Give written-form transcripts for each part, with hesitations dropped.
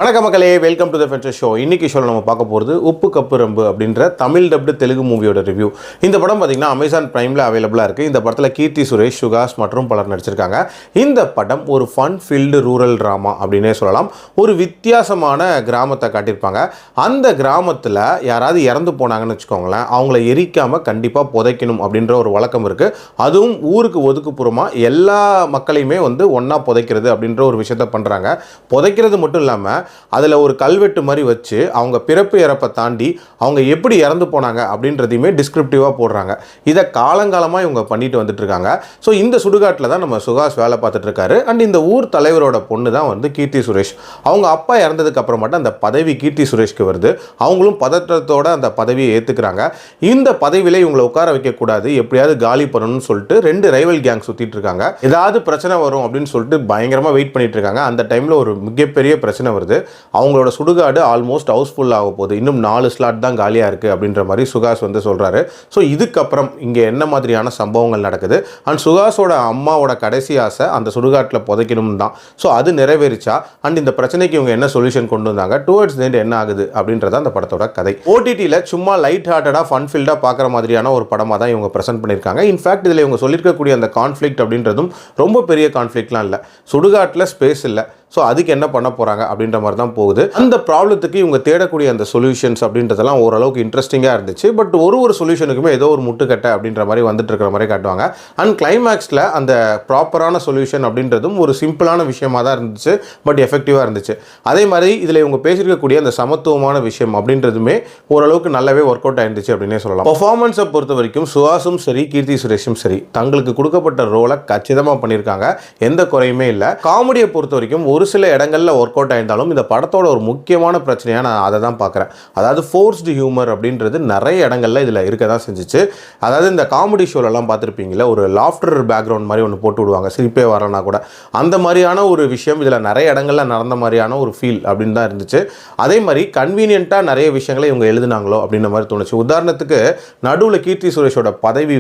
வணக்கம் மக்களே, welcome to the ஃபென்ச்சர் show. இன்னைக்கு ஷோவில் நம்ம பார்க்க போகிறது உப்பு கப்பு ரம்பு அப்படின்ற தமிழ் டப்டு தெலுங்கு மூவியோட ரிவ்யூ. இந்த படம் பார்த்தீங்கன்னா அமேசான் பிரைமில் அவைலபிளாக இருக்குது. இந்த படத்தில் கீர்த்தி சுரேஷ், சுகாஸ் மற்றும் பலர் நடிச்சிருக்காங்க. இந்த படம் ஒரு ஃபன் ஃபீல்டு ரூரல் ட்ராமா அப்படின்னே சொல்லலாம். ஒரு வித்தியாசமான கிராமத்தை காட்டியிருப்பாங்க. அந்த கிராமத்தில் யாராவது இறந்து போனாங்கன்னு வச்சுக்கோங்களேன், அவங்கள எரிக்காமல் கண்டிப்பாக புதைக்கணும் அப்படின்ற ஒரு வழக்கம் இருக்குது. அதுவும் ஊருக்கு ஒதுக்குப்புறமாக எல்லா மக்களையுமே ஒன்றா புதைக்கிறது அப்படின்ற ஒரு விஷயத்த பண்ணுறாங்க. புதைக்கிறது மட்டும் இல்லாமல் அதில் ஒரு கல்வெட்டு மாதிரி வச்சு அவங்க பிறப்பு இறப்பை தாண்டி அவங்க எப்படி இறந்து போனாங்க அப்படின்றதையுமே டிஸ்கிரிப்டிவாக போடுறாங்க. இதை காலங்காலமாக இவங்க பண்ணிட்டு வந்துட்டு இருக்காங்க. ஸோ இந்த சுடுகாட்டில் தான் நம்ம சுகாஸ் வேலை பார்த்துட்டு இருக்காரு. அண்ட் இந்த ஊர் தலைவரோட பொண்ணு தான் கீர்த்தி சுரேஷ். அவங்க அப்பா இறந்ததுக்கு அப்புறம் மட்டும் அந்த பதவி கீர்த்தி சுரேஷ்க்கு வருது. அவங்களும் பதற்றத்தோட அந்த பதவியை ஏற்றுக்கிறாங்க. இந்த பதவியில் இவங்களை உட்கார வைக்கக்கூடாது, எப்படியாவது காலி பண்ணணும்னு சொல்லிட்டு 2 ரைவல் கேங் சுற்றிட்டு இருக்காங்க. ஏதாவது பிரச்சனை வரும் அப்படின்னு சொல்லிட்டு பயங்கரமாக வெயிட் பண்ணிட்டு இருக்காங்க. அந்த டைமில் ஒரு மிகப்பெரிய பிரச்சனை வருது. அவங்களோட சுடுகாடு ஆல்மோஸ்ட் ஹவுஸ்ஃபுல் ஆக போகுது. இன்னும் 4 ஸ்லாட் தான் காலியாக இருக்குது அப்படின்ற மாதிரி சுகாஸ் சொல்கிறாரு. ஸோ இதுக்கப்புறம் இங்கே என்ன மாதிரியான சம்பவங்கள் நடக்குது, அண்ட் சுகாஸோட அம்மாவோட கடைசி ஆசை அந்த சுடுகாட்டில் புதைக்கணும் தான். ஸோ அது நிறைவேறிச்சா, அண்ட் இந்த பிரச்சனைக்கு இவங்க என்ன சொல்யூஷன் கொண்டு வந்தாங்க, டுவர்ட்ஸ் தி எண்ட் என்ன ஆகுது அப்படின்றத அந்த படத்தோட கதை. ஓடிடியில் சும்மா லைட் ஹார்ட்டடாக ஃபன் ஃபீல்டாக பார்க்குற மாதிரியான ஒரு படமாக தான் இவங்க ப்ரெசென்ட் பண்ணியிருக்காங்க. இன்ஃபேக்ட் இதில் இவங்க சொல்லியிருக்கக்கூடிய அந்த கான்ஃப்ளிக்ட் அப்படின்றதும் ரொம்ப பெரிய கான்ஃப்ளிக்ட்லாம் இல்லை. சுடுகாட்டில் ஸ்பேஸ் இல்லை, ஸோ அதுக்கு என்ன பண்ண போகிறாங்க அப்படின்ற மாதிரி தான் போகுது. அந்த ப்ராப்ளத்துக்கு இவங்க தேடக்கூடிய அந்த சொல்யூஷன்ஸ் அப்படின்றதெல்லாம் ஓரளவுக்கு இன்ட்ரெஸ்டிங்காக இருந்துச்சு. பட் ஒரு சொல்யூஷனுக்குமே ஏதோ ஒரு முட்டுக்கட்டை அப்படின்ற மாதிரி வந்துட்டு இருக்கிற மாதிரி காட்டுவாங்க. அண்ட் கிளைமேக்ஸில் அந்த ப்ராப்பரான சொல்யூஷன் அப்படின்றதும் ஒரு சிம்பிளான விஷயமாக தான் இருந்துச்சு, பட் எஃபெக்டிவாக இருந்துச்சு. அதே மாதிரி இதில் இவங்க பேசியிருக்கக்கூடிய அந்த சமத்துவமான விஷயம் அப்படின்றதுமே ஓரளவுக்கு நல்லாவே ஒர்க் அவுட் ஆயிருந்துச்சு அப்படின்னே சொல்லலாம். பர்ஃபார்மன்ஸை பொறுத்த வரைக்கும் சுகாஸும் சரி, கீர்த்தி சுரேஷும் சரி, தங்களுக்கு கொடுக்கப்பட்ட ரோலை கச்சிதமாக பண்ணியிருக்காங்க. எந்த குறையுமே இல்லை. காமெடியை பொறுத்த வரைக்கும் ஒரு சில இடங்களில் ஒர்க் அவுட் ஆயிருந்தாலும் இந்த படத்தோட ஒரு முக்கியமான பிரச்சனையாக நான் அதை தான் பார்க்குறேன். அதாவது ஃபோர்ஸ்டு ஹியூமர் அப்படின்றது நிறைய இடங்களில் இதில் இருக்க தான் செஞ்சிச்சு. அதாவது இந்த காமெடி ஷோலெல்லாம் பார்த்துருப்பீங்களா, ஒரு லாஃப்டர் பேக்ரவுண்ட் மாதிரி ஒன்று போட்டு விடுவாங்க, சிரிப்பே வரலனா கூட. அந்த மாதிரியான ஒரு விஷயம் இதில் நிறைய இடங்களில் நடந்த மாதிரியான ஒரு ஃபீல் அப்படின்னு தான் இருந்துச்சு. அதே மாதிரி கன்வீனியண்ட்டாக நிறைய விஷயங்களை இவங்க எழுதினாங்களோ அப்படின்ற மாதிரி தோணுச்சு. உதாரணத்துக்கு நடுவில் கீர்த்தி சுரேஷோட பதவி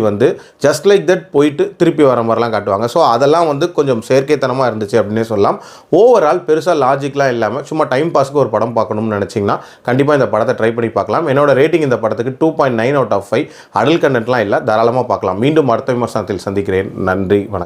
ஜஸ்ட் லைக் தட் போயிட்டு திருப்பி வர மாதிரிலாம் காட்டுவாங்க. ஸோ அதெல்லாம் கொஞ்சம் செயற்கைத்தனமாக இருந்துச்சு அப்படின்னே சொல்லலாம். ஓவரால் பெருசாக லாஜிக்லாம் இல்லாமல் சும்மா டைம் பாஸ்க்கு ஒரு படம் பார்க்கணும்னு நினச்சிங்கன்னா கண்டிப்பாக இந்த படத்தை ட்ரை பண்ணி பார்க்கலாம். என்னோட ரேட்டிங் இந்த படத்துக்கு 2.9 out of 5. அடல் கண்டென்ட்லாம் இல்லை, தாராளமாக பார்க்கலாம். மீண்டும் அடுத்த விமர்சனத்தில் சந்திக்கிறேன். நன்றி, வணக்கம்.